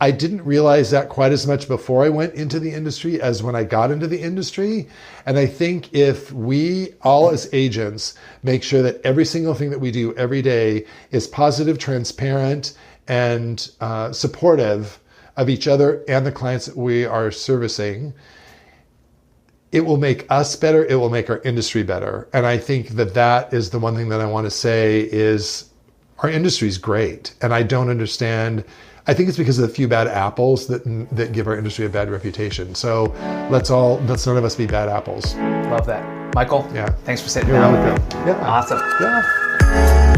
I didn't realize that quite as much before I went into the industry as when I got into the industry. And I think if we all as agents make sure that every single thing that we do every day is positive, transparent, and supportive of each other and the clients that we are servicing, it will make us better. It will make our industry better. And I think that that is the one thing that I want to say is our industry is great. And I don't understand. I think it's because of the few bad apples that give our industry a bad reputation. So let's none of us be bad apples. Love that. Michael, yeah. Thanks for sitting down with me. Yeah. Awesome. Yeah.